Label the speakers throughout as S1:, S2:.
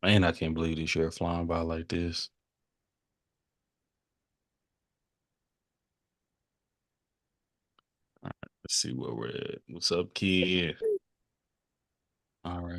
S1: Man, I can't believe this year flying by like this. Let's see where we're at. What's up, kid? All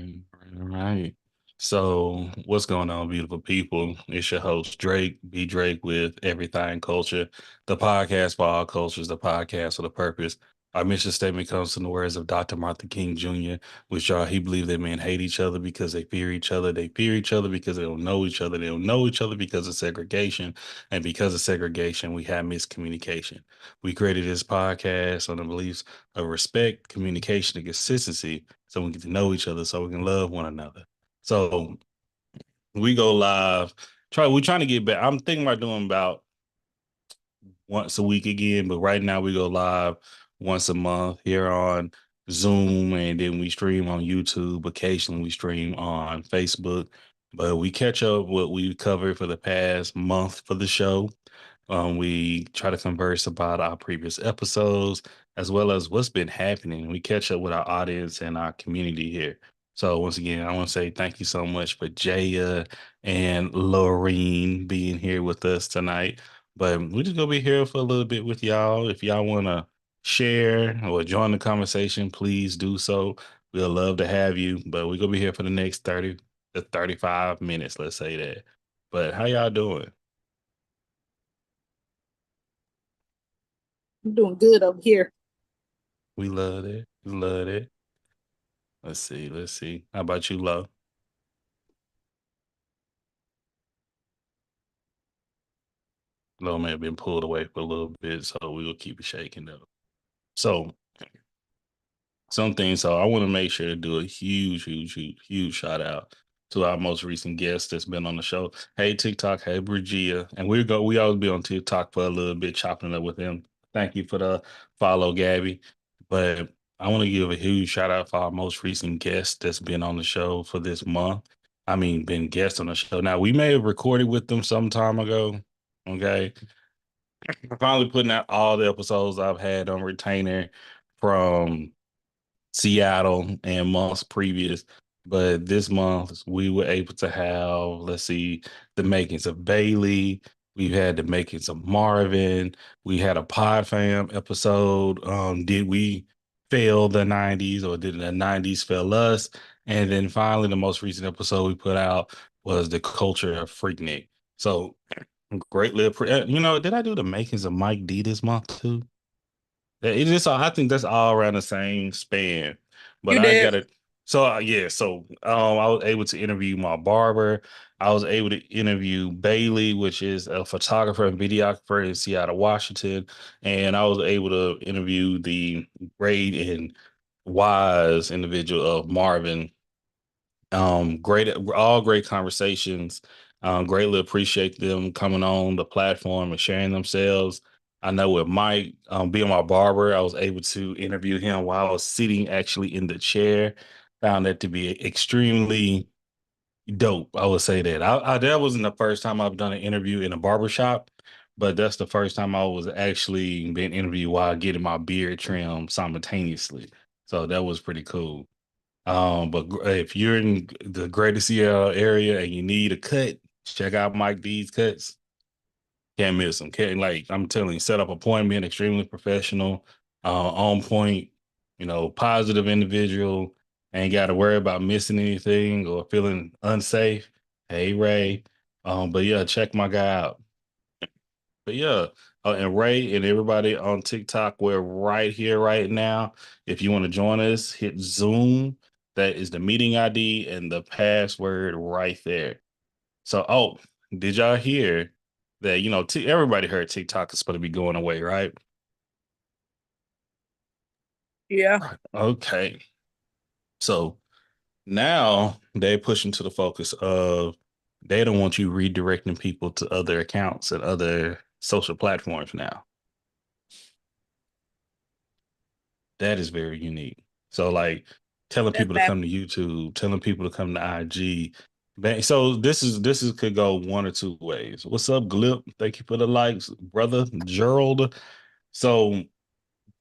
S1: right. So, what's going on, beautiful people? It's your host, Drake, B Drake with Everything Culture, the podcast for all cultures, the podcast with a purpose. Our mission statement comes from the words of Dr. Martin King Jr., which are he believed that men hate each other because they fear each other. They fear each other because they don't know each other. They don't know each other because of segregation. And because of segregation, we have miscommunication. We created this podcast on the beliefs of respect, communication, and consistency so we get to know each other so we can love one another. So we go live. We're trying to get back. I'm thinking about doing about once a week again, but right now we go live once a month here on Zoom, and then we stream on YouTube. Occasionally we stream on Facebook, but we catch up what we covered for the past month for the show. We try to converse about our previous episodes as well as what's been happening. We catch up with our audience and our community here. So once again, I want to say thank you so much for Jaya and Laureen being here with us tonight. But we're just gonna be here for a little bit with y'all. If y'all want to share or join the conversation, please do so. We'll love to have you. But we're gonna be here for the next 30 to 35 minutes, let's say that. But how y'all doing?
S2: I'm doing good over here.
S1: We love it. We love it. Let's see. Let's see. How about you, Lo? Lo may have been pulled away for a little bit, so we will keep it shaking though. So some things. So I want to make sure to do a huge shout out to our most recent guest that's been on the show. Hey TikTok, hey Brigia, and we always be on TikTok for a little bit, chopping it up with him. Thank you for the follow, Gabby. But I want to give a huge shout out for our most recent guest that's been on the show for this month. I mean, been guest on the show. Now we may have recorded with them some time ago. Okay, I'm finally putting out all the episodes I've had on retainer from Seattle and months previous. But this month we were able to have, let's see, the makings of Bailey. We've had the makings of Marvin. We had a Pod Fam episode. Did we fail the 90s or did the 90s fail us? And then finally, the most recent episode we put out was the culture of Freaknik. So greatly, did I do the makings of Mike D this month too? Yeah, it just I think that's all around the same span. But
S2: You
S1: I
S2: did.
S1: got it. So yeah, so I was able to interview my barber. I was able to interview Bailey, which is a photographer and videographer in Seattle, Washington, and I was able to interview the great and wise individual of Marvin. Great, all great conversations. Greatly appreciate them coming on the platform and sharing themselves. I know with Mike, being my barber, I was able to interview him while I was sitting actually in the chair. Found that to be extremely dope. I would say that. That wasn't the first time I've done an interview in a barber shop, but that's the first time I was actually being interviewed while getting my beard trimmed simultaneously. So that was pretty cool. If you're in the Greater Seattle area and you need a cut, check out Mike D's cuts. Can't miss them. Can't like I'm telling you, set up appointment, extremely professional, on point, positive individual. Ain't got to worry about missing anything or feeling unsafe. Hey Ray. But yeah, check my guy out. But yeah, and Ray and everybody on TikTok, we're right here right now. If you want to join us, hit Zoom. That is the meeting ID and the password right there. So, did y'all hear that? Everybody heard TikTok is supposed to be going away, right?
S2: Yeah.
S1: Right. Okay. So now they're pushing to the focus of they don't want you redirecting people to other accounts and other social platforms now. That is very unique. So like telling
S2: That's
S1: people to
S2: that.
S1: come to YouTube, telling people to come to IG. So this is could go one or two ways. What's up, Glip? Thank you for the likes, brother Gerald. So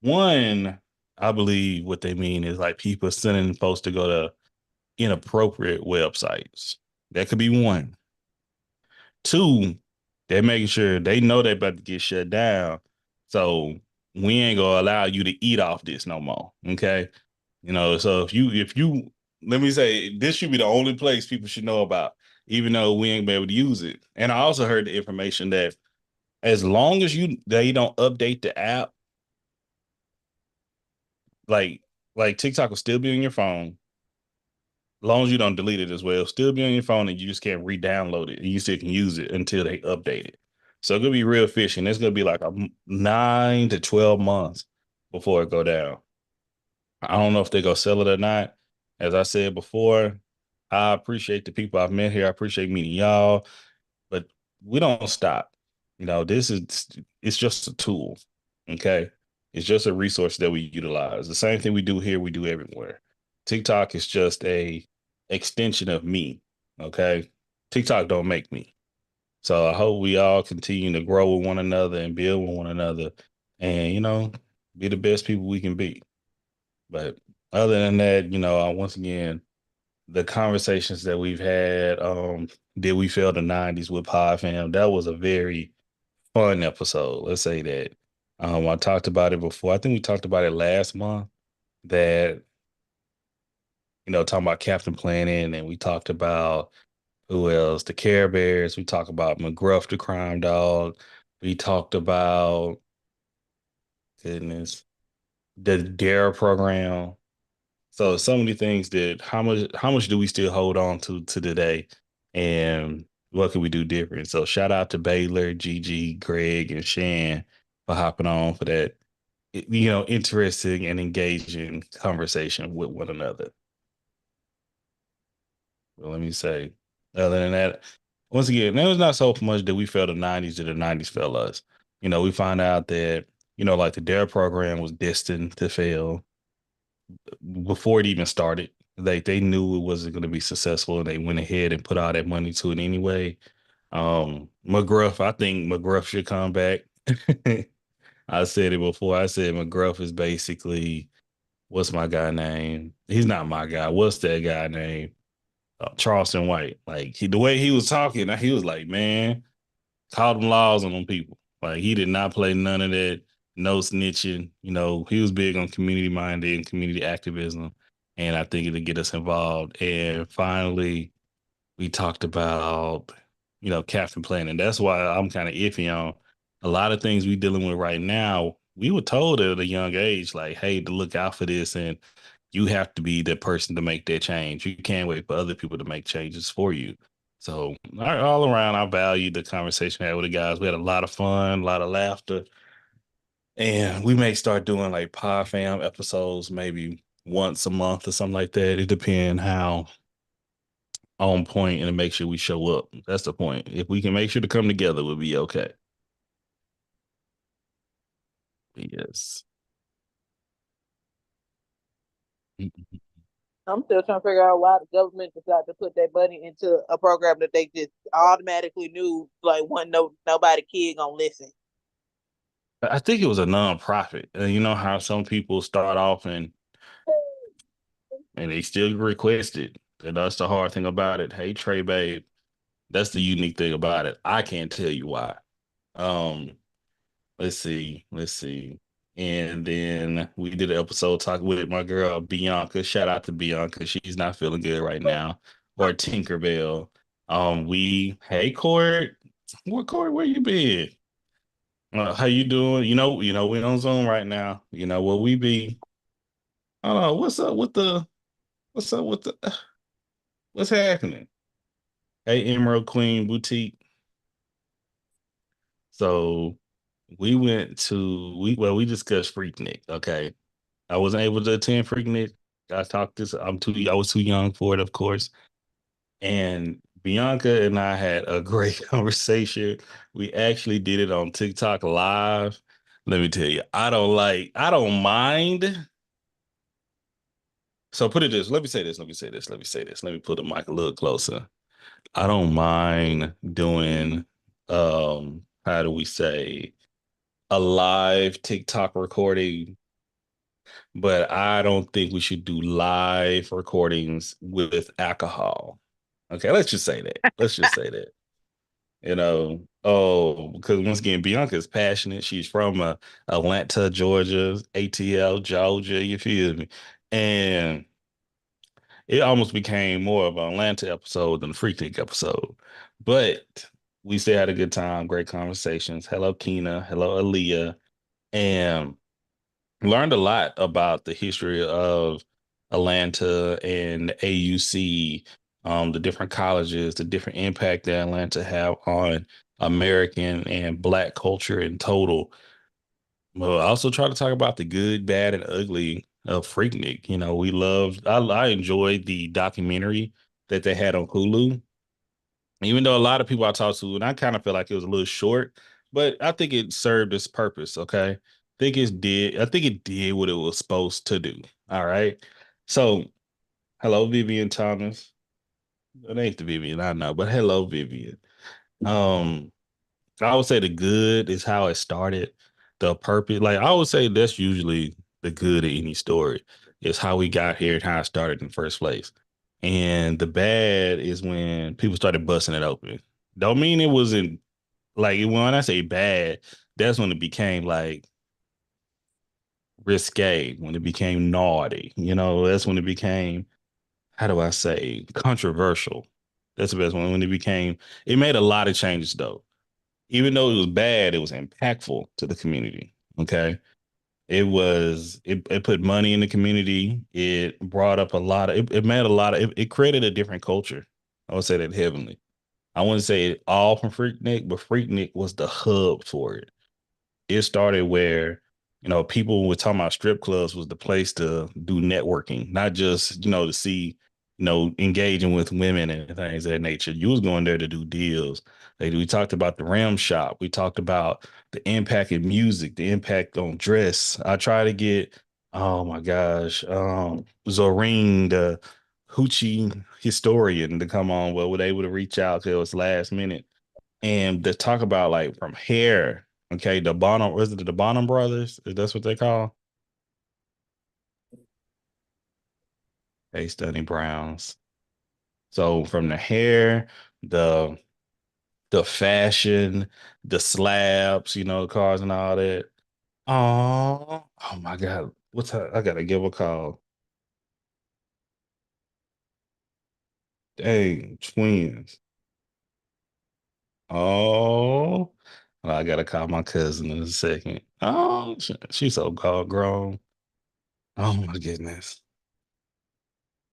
S1: one, I believe what they mean is like people sending folks to go to inappropriate websites. That could be one. Two, they're making sure they know they're about to get shut down. So we ain't gonna allow you to eat off this no more. Okay. So if you let me say this should be the only place people should know about, even though we ain't be able to use it. And I also heard the information that as long as they don't update the app, like TikTok will still be on your phone, as long as you don't delete it as well, still be on your phone and you just can't re-download it and you still can use it until they update it. So it's gonna be real fishy. It's gonna be like 9 to 12 months before it go down. I don't know if they're gonna sell it or not. As I said before, I appreciate the people I've met here. I appreciate meeting y'all, but we don't stop. This is it's just a tool. Okay. It's just a resource that we utilize. The same thing we do here, we do everywhere. TikTok is just a extension of me. Okay. TikTok don't make me. So I hope we all continue to grow with one another and build with one another and, be the best people we can be. But other than that, once again, the conversations that we've had, did we fail the 90s with Pod Fam? That was a very fun episode. Let's say that. I talked about it before. I think we talked about it last month that, talking about Captain Planet, and we talked about who else? The Care Bears. We talked about McGruff the Crime Dog. We talked about, goodness, the Dare program. So many things that how much do we still hold on to today, and what can we do different? So shout out to Baylor, Gigi, Greg, and Shan for hopping on for that, interesting and engaging conversation with one another. Well, let me say, other than that, once again, there was not so much that we felt the 90s that the 90s felt us. We find out that, like the DARE program was destined to fail before it even started. They knew it wasn't going to be successful, and they went ahead and put all that money to it anyway. McGruff, I think McGruff should come back. I said it before. I said McGruff is basically, what's my guy name? He's not my guy. What's that guy name? Charleston White. Like the way he was talking, he was like, man, call them laws on them people. Like he did not play none of that, no snitching. He was big on community minded and community activism. And I think it'll get us involved. And finally, we talked about, Captain Planet. That's why I'm kind of iffy on a lot of things we dealing with right now. We were told at a young age, like, hey, to look out for this, and you have to be the person to make that change. You can't wait for other people to make changes for you. So all around, I valued the conversation I had with the guys. We had a lot of fun, a lot of laughter, and we may start doing like Pod Fam episodes, maybe once a month or something like that. It depends how on point and to make sure we show up. That's the point. If we can make sure to come together, we'll be okay. Yes.
S2: I'm still trying to figure out why the government decided to put that money into a program that they just automatically knew like one nobody kid gonna listen.
S1: I think it was a nonprofit. You know how some people start off and they still request it. And that's the hard thing about it. Hey, Trey, babe, that's the unique thing about it. I can't tell you why. Um, let's see. And then we did an episode talking with my girl Bianca. Shout out to Bianca. She's not feeling good right now. Or Tinkerbell. Hey Court. Court, where you been? How you doing? We on Zoom right now. Where we be. I don't know. What's happening? Hey, Emerald Queen Boutique. So we discussed Freaknik. Okay. I wasn't able to attend Freaknik. I was too young for it, of course. And Bianca and I had a great conversation. We actually did it on TikTok live. Let me tell you, I don't mind. So put it this, let me say this, let me say this, let me say this. Let me put the mic a little closer. I don't mind doing, how do we say, a live TikTok recording, but I don't think we should do live recordings with alcohol. Okay, let's just say that. Let's just say that. Oh, because once again, Bianca's passionate. She's from Atlanta, Georgia, ATL, Georgia. You feel me? And it almost became more of an Atlanta episode than a Freaknik episode. But we still had a good time, great conversations. Hello, Keena. Hello, Aaliyah. And learned a lot about the history of Atlanta and AUC, the different colleges, the different impact that Atlanta have on American and Black culture in total. Well, I also try to talk about the good, bad, and ugly of Freaknik. We loved, I enjoyed the documentary that they had on Hulu, even though a lot of people I talked to, and I kind of feel like it was a little short, but I think it served its purpose. Okay. I think it did what it was supposed to do. All right. So, hello, Vivian Thomas. It ain't the Vivian I know, but hello, Vivian. Um, I would say the good is how it started. The purpose, like I would say, that's usually the good of any story. Is how we got here and how it started in the first place. And the bad is when people started busting it open. Don't mean it wasn't like when I say bad, that's when it became like risque, when it became naughty. That's when it became, how do I say, controversial. That's the best one. When it made a lot of changes though. Even though it was bad, it was impactful to the community. Okay. It put money in the community. It brought up a lot of it made a lot of it created a different culture. I would say that heavily. I wouldn't say it all from Freaknik, but Freaknik was the hub for it. It started where, people were talking about strip clubs was the place to do networking, not just, to see, engaging with women and things of that nature. You was going there to do deals. Like we talked about the Ram Shop. We talked about the impact in music, the impact on dress. I try to get, oh my gosh, Zoreen, the hoochie historian, to come on. Well, were they able to reach out till it was last minute and to talk about like from hair. Okay, the Bonham, was it the Bonham brothers? Is that's what they call? Hey, Stunning Browns. So from the hair, the the fashion, the slabs, the cars and all that. Oh my God. I gotta give a call. Dang, twins. Oh, well, I gotta call my cousin in a second. Oh, she's so called grown. Oh my goodness.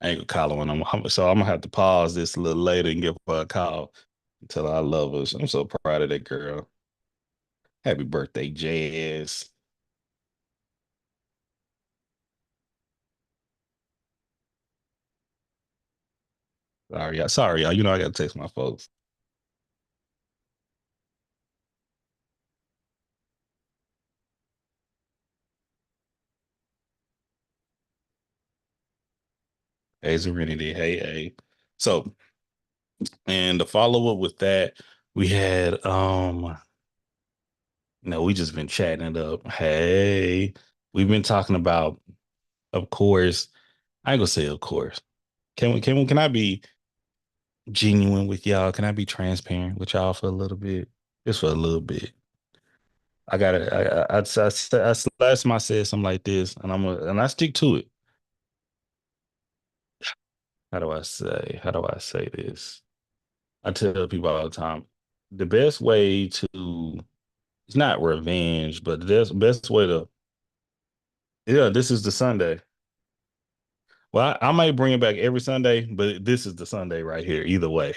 S1: I ain't gonna call her when so I'm gonna have to pause this a little later and give her a call until I love her. I'm so proud of that girl. Happy birthday, Jazz. Sorry, y'all. I gotta text my folks. Hey, Serenity. Hey, hey. So, and the follow up with that, we had no, we just been chatting it up. Hey, we've been talking about, of course. I ain't gonna say of course. Can I be genuine with y'all? Can I be transparent with y'all for a little bit? Just for a little bit. I gotta. Last time I said something like this, and I stick to it. How do I say? How do I say this? I tell people all the time, the best way to, it's not revenge, but the best way to, yeah, this is the Sunday. Well, I might bring it back every Sunday, but this is the Sunday right here. Either way,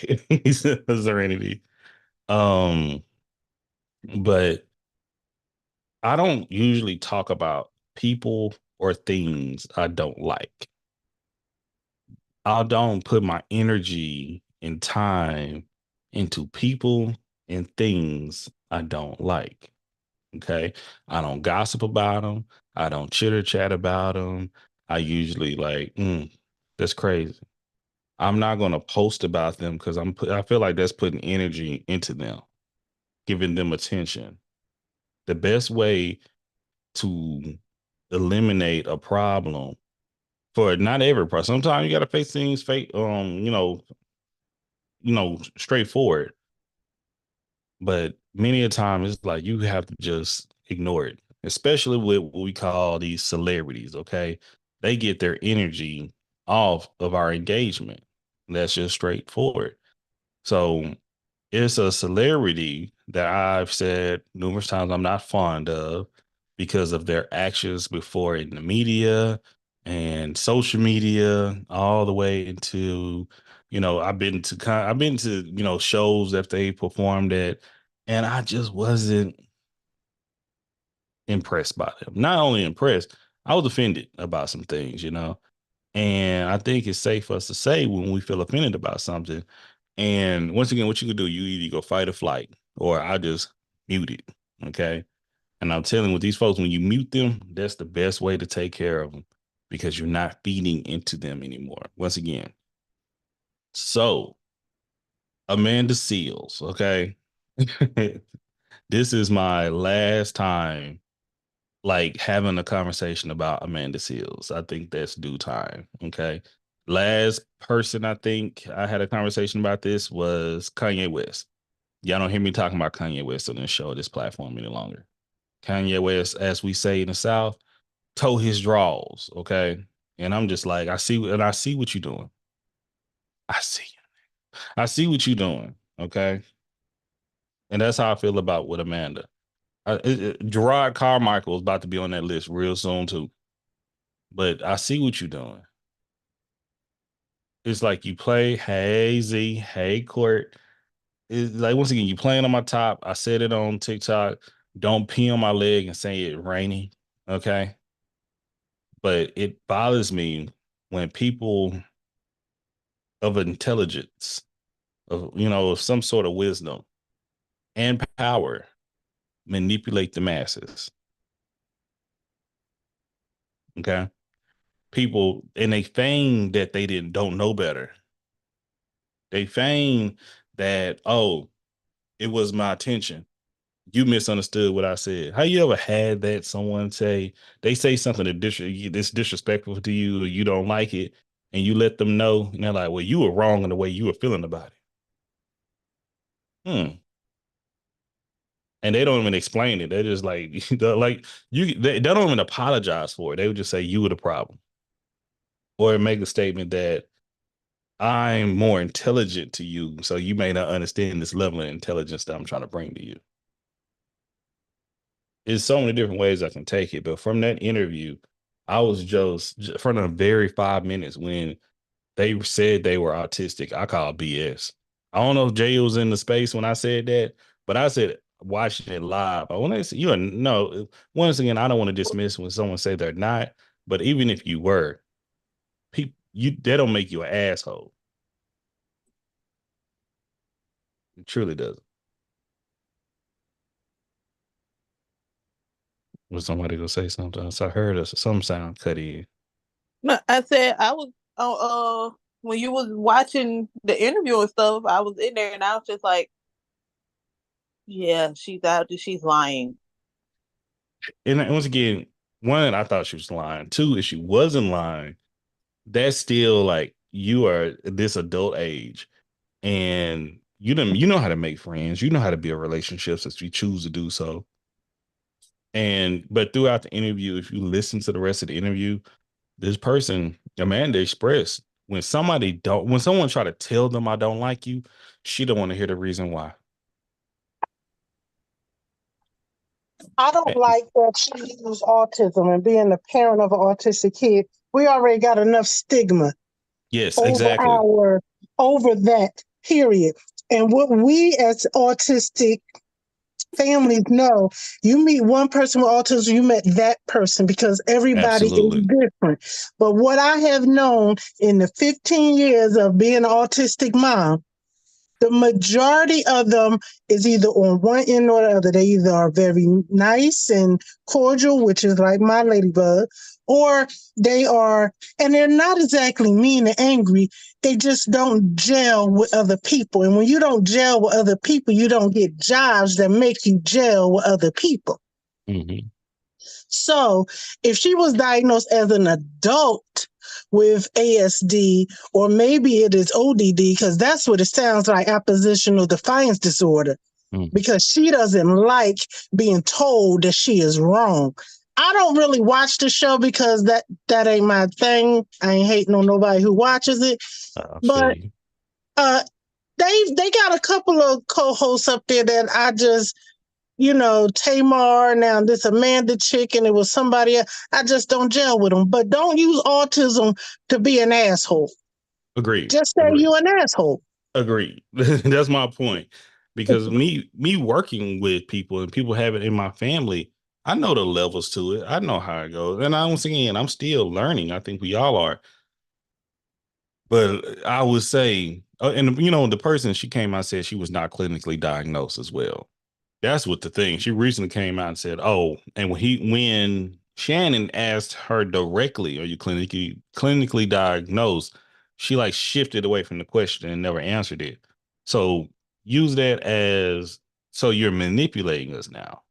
S1: Serenity. Um, but I don't usually talk about people or things I don't like. I don't put my energy and time into people and things I don't like. Okay. I don't gossip about them. I don't chitter chat about them. I usually like, that's crazy. I'm not going to post about them because I feel like that's putting energy into them, giving them attention. The best way to eliminate a problem for not every person. Sometimes you got to face things, fake, straightforward. But many a time it's like you have to just ignore it, especially with what we call these celebrities. Okay. They get their energy off of our engagement. That's just straightforward. So it's a celebrity that I've said numerous times I'm not fond of because of their actions before in the media and social media, all the way into, I've been to, shows that they performed at, and I just wasn't impressed by them. Not only impressed, I was offended about some things. And I think it's safe for us to say when we feel offended about something. And once again, what you can do, you either go fight or flight, or I just mute it. Okay. And I'm telling with these folks, when you mute them, that's the best way to take care of them because you're not feeding into them anymore. Once again. So, Amanda Seales. Okay. This is my last time like having a conversation about Amanda Seales. I think that's due time. Okay. Last person I think I had a conversation about this was Kanye West. Y'all don't hear me talking about Kanye West on this show, this platform any longer. Kanye West, as we say in the South, toe his draws. Okay. And I'm just like, I see what you're doing. I see. I see what you're doing. Okay. And that's how I feel about with Amanda. Gerard Carmichael is about to be on that list real soon too. But I see what you're doing. It's like you play, hey Z, hey Court. It's like once again, you playing on my top. I said it on TikTok. Don't pee on my leg and say it raining. Okay. But it bothers me when people of intelligence, of some sort of wisdom and power manipulate the masses. Okay. People and they feign that they don't know better. They feign that, oh, it was my attention. You misunderstood what I said. How you ever had that someone they say something that's disrespectful to you or you don't like it, and you let them know, and they're like, well, you were wrong in the way you were feeling about it. And they don't even explain it. They're just like, they don't even apologize for it. They would just say you were the problem. Or make a statement that I'm more intelligent to you, so you may not understand this level of intelligence that I'm trying to bring to you. There's so many different ways I can take it, but from that interview, I was just from the very 5 minutes when they said they were autistic, I call BS. I don't know if Jay was in the space when I said that, but I said watching it live. I want to say no. Once again, I don't want to dismiss when someone say they're not, but even if you were, people that don't make you an asshole. It truly doesn't. Was somebody gonna say something? So I heard some sound cut in.
S2: No, I said I was when you was watching the interview and stuff, I was in there and I was just like, yeah, she's lying.
S1: And once again, one, I thought she was lying. Two, if she wasn't lying, that's still like you are this adult age and you know how to make friends, you know how to build relationships if you choose to do so. But throughout the interview, if you listen to the rest of the interview, this person, Amanda, expressed when someone try to tell them I don't like you, she don't want to hear the reason why.
S3: I don't like that she used autism and being the parent of an autistic kid. We already got enough stigma.
S1: Yes, exactly.
S3: Over that period. And what we as autistic families know, you meet one person with autism, you met that person because everybody
S1: Absolutely.
S3: is different. But what I have known in the 15 years of being an autistic mom, the majority of them is either on one end or the other. They either are very nice and cordial, which is like my ladybug, or they are, and they're not exactly mean and angry. They just don't gel with other people. And when you don't gel with other people, you don't get jobs that make you gel with other people.
S1: Mm-hmm.
S3: So if she was diagnosed as an adult with ASD, or maybe it is ODD, because that's what it sounds like, oppositional defiance disorder, because she doesn't like being told that she is wrong. I don't really watch the show because that ain't my thing. I ain't hating on nobody who watches it. But they got a couple of co-hosts up there that I just, Tamar, now this Amanda chick, and it was somebody else. I just don't gel with them. But don't use autism to be an asshole.
S1: Agreed.
S3: Just say you an asshole.
S1: Agreed. That's my point. Because me working with people and people have it in my family, I know the levels to it. I know how it goes. And once again, I'm still learning. I think we all are. But I would say, and the person, she came out and said she was not clinically diagnosed as well. That's what the thing. She recently came out and said, "Oh," and when Shannon asked her directly, "Are you clinically diagnosed?" She like shifted away from the question and never answered it. So use that as, so you're manipulating us now.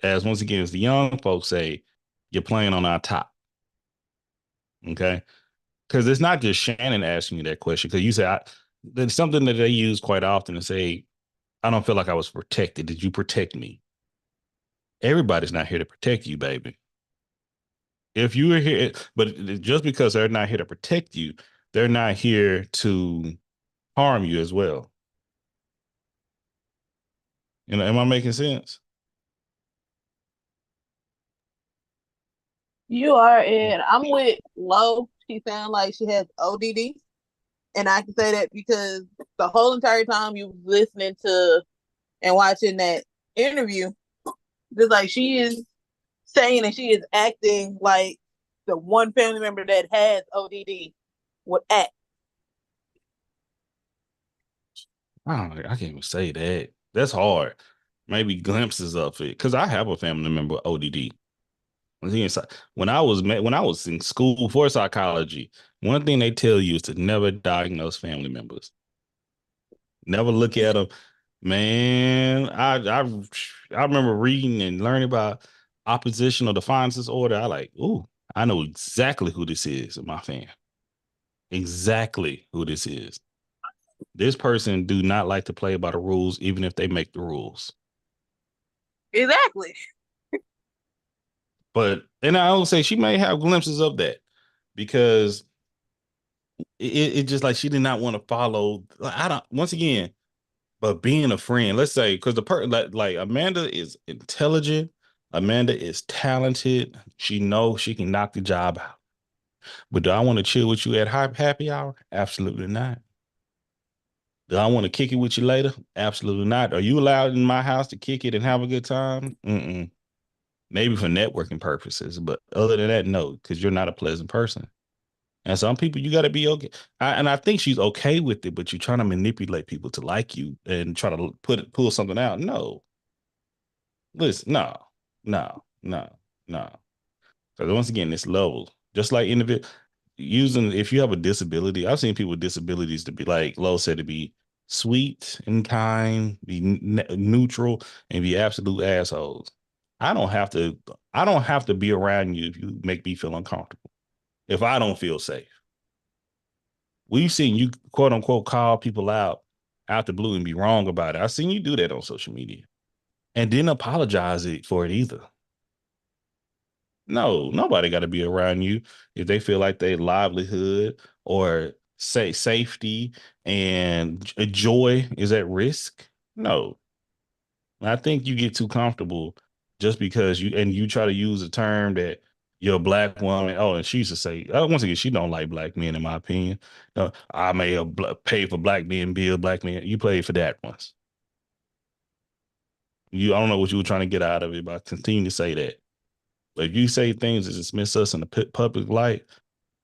S1: As once again, as the young folks say, you're playing on our top. Okay. Because it's not just Shannon asking you that question. Because you say, there's something that they use quite often to say, "I don't feel like I was protected. Did you protect me?" Everybody's not here to protect you, baby. If you were here, but just because they're not here to protect you, they're not here to harm you as well. Am I making sense?
S2: You are, and I'm with Lo. She sounds like she has ODD. And I can say that because the whole entire time you listening to and watching that interview, just like she is saying and she is acting like the one family member that has ODD would act.
S1: I can't even say that. That's hard. Maybe glimpses of it, because I have a family member with ODD. When I was in school for psychology, one thing they tell you is to never diagnose family members. Never look at them. Man, I remember reading and learning about oppositional defiance disorder. I know exactly who this is in my family. Exactly who this is. This person do not like to play by the rules, even if they make the rules.
S2: Exactly.
S1: And I would say she may have glimpses of that, because it just like she did not want to follow. Once again, but being a friend, let's say, because the person like Amanda is intelligent, Amanda is talented. She knows she can knock the job out. But do I want to chill with you at happy hour? Absolutely not. Do I want to kick it with you later? Absolutely not. Are you allowed in my house to kick it and have a good time? Maybe for networking purposes, but other than that, no, because you're not a pleasant person. And some people, you got to be okay. And I think she's okay with it, but you're trying to manipulate people to like you and try to pull something out. No. Listen, no. Because once again, it's level. Just like if you have a disability, I've seen people with disabilities to be, like Lo said, to be sweet and kind, be neutral, and be absolute assholes. I don't have to be around you if you make me feel uncomfortable. If I don't feel safe. We've seen you, quote unquote, call people out the blue and be wrong about it. I've seen you do that on social media and didn't apologize for it either. No, nobody got to be around you if they feel like their livelihood or say safety and joy is at risk. No, I think you get too comfortable just because you try to use a term that you're a black woman. Oh, and she used to say, once again, she don't like black men, in my opinion. I may have paid for black men, build black men. You played for that once. I don't know what you were trying to get out of it, but I continue to say that. But if you say things that dismiss us in the public light,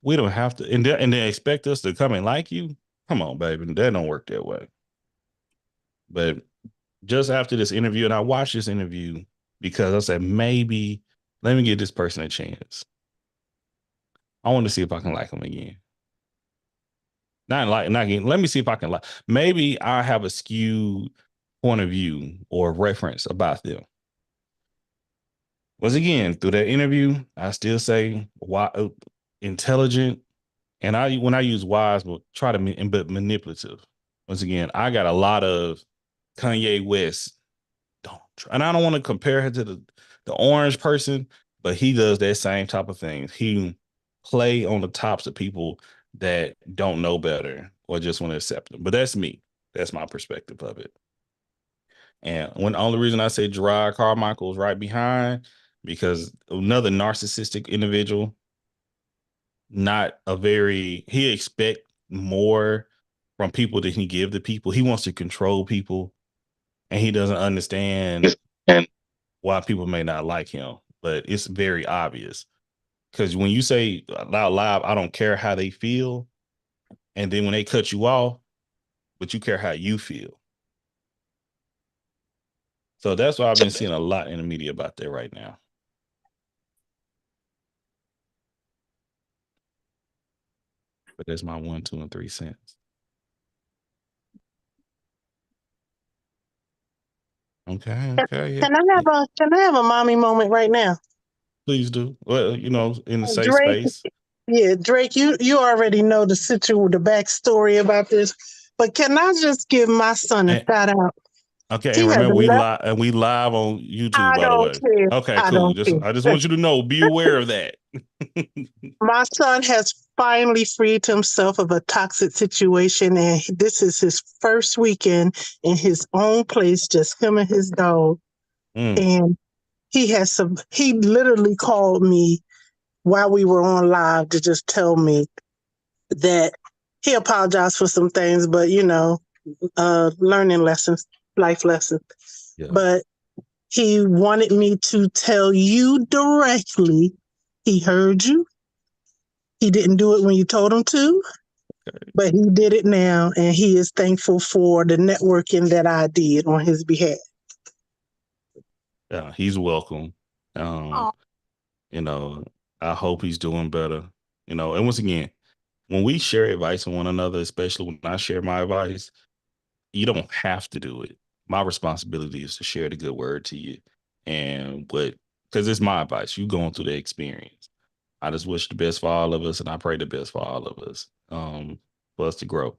S1: we don't have to, and then expect us to come and like you. Come on, baby, that don't work that way. But just after this interview, and I watched this interview because I said, maybe let me give this person a chance. I want to see if I can like them again. Not again. Let me see if I can like. Maybe I have a skewed point of view or reference about them. once again, through that interview, I still say why intelligent, and when I use wise, but try to but manipulative. Once again, I got a lot of Kanye West. And I don't want to compare her to the orange person, but he does that same type of thing. He play on the tops of people that don't know better or just want to accept them. But that's me. That's my perspective of it. And the only reason I say Gerard Carmichael is right behind, because another narcissistic individual, he expect more from people than he give to people. He wants to control people, and he doesn't understand why people may not like him. But it's very obvious, because when you say out loud, I don't care how they feel, and then when they cut you off, but you care how you feel. So that's why I've been seeing a lot in the media about that right now. But that's my 1, 2, and 3 cents. Okay. Yeah.
S3: Can I have a mommy moment right now?
S1: Please do. Well, in the safe
S3: Drake,
S1: space.
S3: Yeah, Drake, you already know the backstory about this, but can I just give my son a shout out?
S1: Okay, and remember we live on YouTube, by the way.
S3: Care.
S1: Okay, cool. I just want you to know, be aware of that.
S3: My son has finally freed himself of a toxic situation, and this is his first weekend in his own place, just him and his dog. And he literally called me while we were on live to just tell me that he apologized for some things, but learning lessons, life lessons. Yeah. But he wanted me to tell you directly. He heard you. He didn't do it when you told him to, but he did it now, and he is thankful for the networking that I did on his behalf.
S1: Yeah, he's welcome. I hope he's doing better. And once again, when we share advice with one another, especially when I share my advice, you don't have to do it. My responsibility is to share the good word to you. Because it's my advice, you going through the experience. I just wish the best for all of us, and I pray the best for all of us, for us to grow.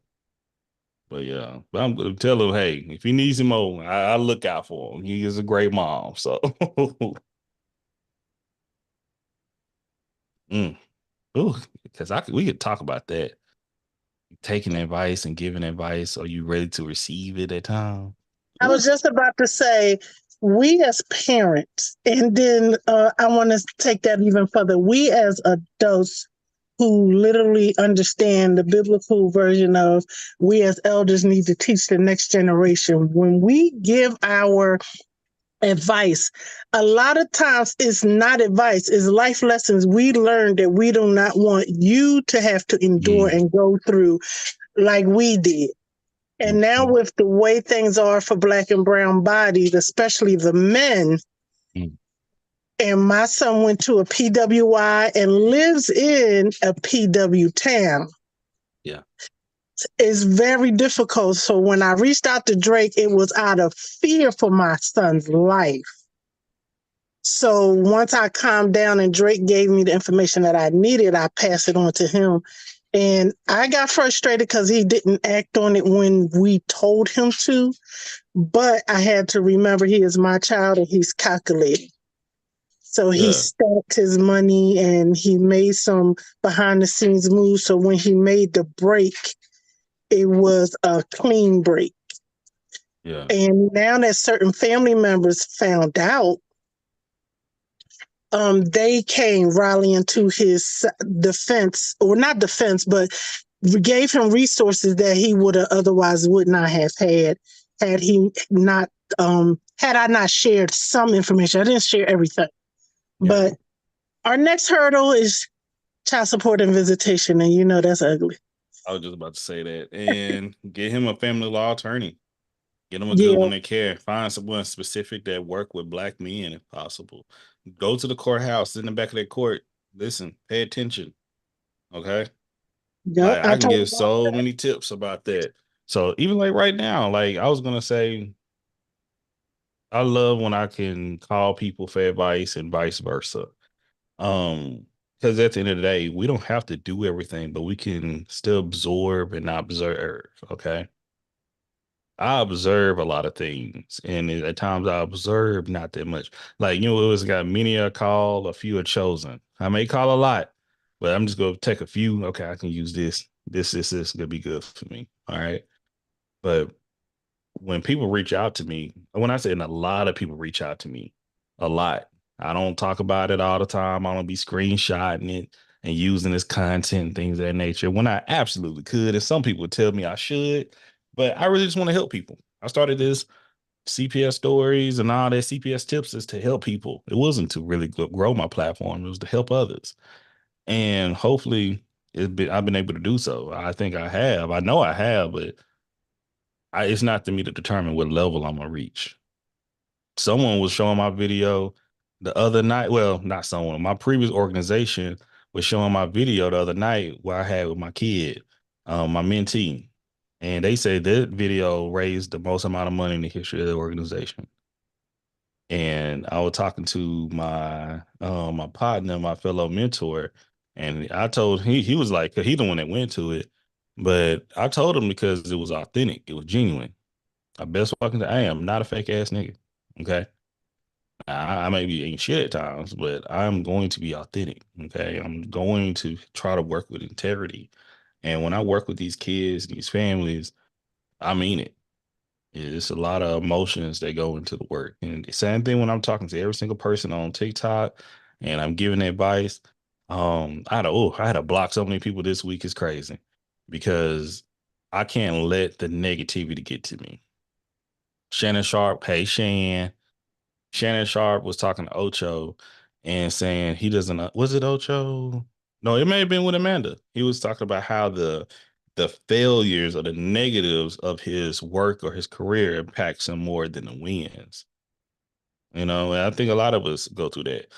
S1: But yeah, but I'm going to tell him, hey, if he needs him more, I look out for him. He is a great mom. So, because we could talk about that. Taking advice and giving advice. Are you ready to receive it at time?
S3: I was just about to say, we as parents, and then I want to take that even further. We as adults who literally understand the biblical version of we as elders need to teach the next generation. When we give our advice, a lot of times it's not advice, it's life lessons we learned that we do not want you to have to endure and go through like we did. And now with the way things are for Black and brown bodies, especially the men, and my son went to a PWI and lives in a PW town.
S1: Yeah.
S3: It's very difficult. So when I reached out to Drake, it was out of fear for my son's life. So once I calmed down and Drake gave me the information that I needed, I passed it on to him. And I got frustrated because he didn't act on it when we told him to. But I had to remember he is my child and he's calculated. So he stacked his money and he made some behind the scenes moves. So when he made the break, it was a clean break.
S1: Yeah.
S3: And now that certain family members found out, they came rallying to his defense, or not defense, but gave him resources that he would not have had he not had I not shared some information. I didn't share everything. Yeah. But our next hurdle is child support and visitation, and that's ugly.
S1: I was just about to say that. And get him a family law attorney. Get him a good one that care. Find someone specific that work with Black men if possible. Go to the courthouse, sit in the back of that court. Listen, pay attention. Okay?
S3: Yep,
S1: I can give so many tips about that. So even like right now, like I was going to say, I love when I can call people for advice and vice versa. Because at the end of the day, we don't have to do everything, but we can still absorb and observe. Okay. I observe a lot of things, and at times I observe not that much. Like, it was got many a call, a few are chosen. I may call a lot, but I'm just gonna take a few. Okay, I can use this gonna be good for me. All right. But when people reach out to me, when I say a lot of people reach out to me, a lot. I don't talk about it all the time. I don't be screenshotting it and using this content and things of that nature when I absolutely could. And some people tell me I should, but I really just want to help people. I started this CPS stories and all that CPS tips is to help people. It wasn't to really grow my platform. It was to help others. And hopefully I've been able to do so. I think I have. I know I have, but it's not to me to determine what level I'm gonna reach. Someone was showing my video the other night. Well, not someone. My previous organization was showing my video the other night where I had with my kid, my mentee, and they said that video raised the most amount of money in the history of the organization. And I was talking to my partner, my fellow mentor, and I told he was like, 'cause he the one that went to it, but I told him because it was authentic, it was genuine. I best fucking I am not a fake ass nigga. Okay. I may be ain't shit at times, but I'm going to be authentic. Okay. I'm going to try to work with integrity. And when I work with these kids, these families, I mean it. It's a lot of emotions that go into the work. And the same thing when I'm talking to every single person on TikTok and I'm giving advice. I had to block so many people this week. Is crazy because I can't let the negativity get to me. Shannon Sharp, hey Shannon Sharp was talking to Ocho and saying he doesn't. Was it Ocho? No, it may have been with Amanda. He was talking about how the failures or the negatives of his work or his career impacts him more than the wins. And I think a lot of us go through that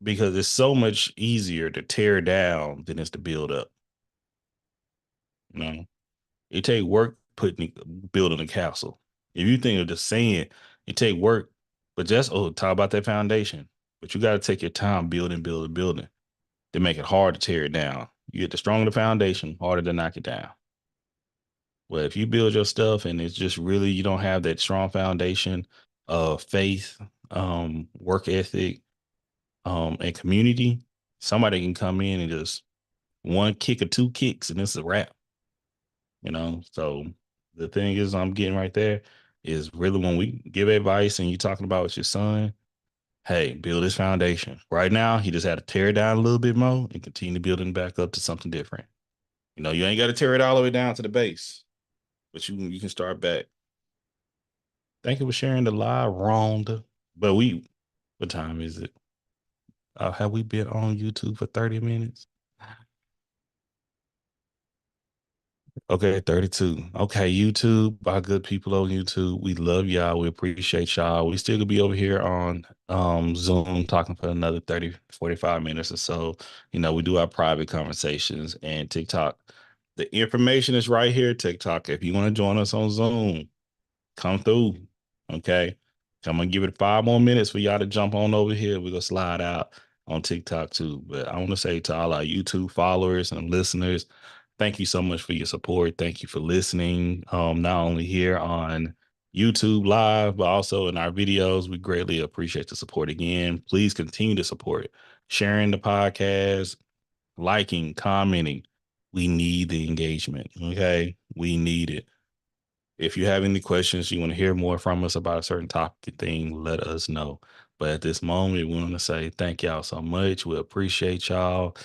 S1: because it's so much easier to tear down than it's to build up. You know, it take work building a castle. If you think of just saying it take work, but just talk about that foundation. But you got to take your time building to make it hard to tear it down. You get the stronger the foundation, harder to knock it down. Well, if you build your stuff and it's just really you don't have that strong foundation of faith, work ethic, and community, somebody can come in and just one kick or two kicks and it's a wrap. So the thing is I'm getting right there is really when we give advice and you talking about with your son, hey, build his foundation. Right now, he just had to tear it down a little bit more and continue building back up to something different. You ain't got to tear it all the way down to the base, but you can start back. Thank you for sharing the live, Rhonda. But what time is it? Have we been on YouTube for 30 minutes? Okay, 32. Okay, YouTube, our good people on YouTube, we love y'all. We appreciate y'all. We still gonna be over here on Zoom talking for another 30, 45 minutes or so. We do our private conversations and TikTok. The information is right here, TikTok. If you want to join us on Zoom, come through. Okay. I'm gonna give it 5 more minutes for y'all to jump on over here. We're gonna slide out on TikTok too. But I want to say to all our YouTube followers and listeners, thank you so much for your support. Thank you for listening. Not only here on YouTube live, but also in our videos. We greatly appreciate the support again. Please continue to support, sharing the podcast, liking, commenting. We need the engagement. Okay. We need it. If you have any questions, you want to hear more from us about a certain topic thing, let us know. But at this moment, we want to say thank y'all so much. We appreciate y'all.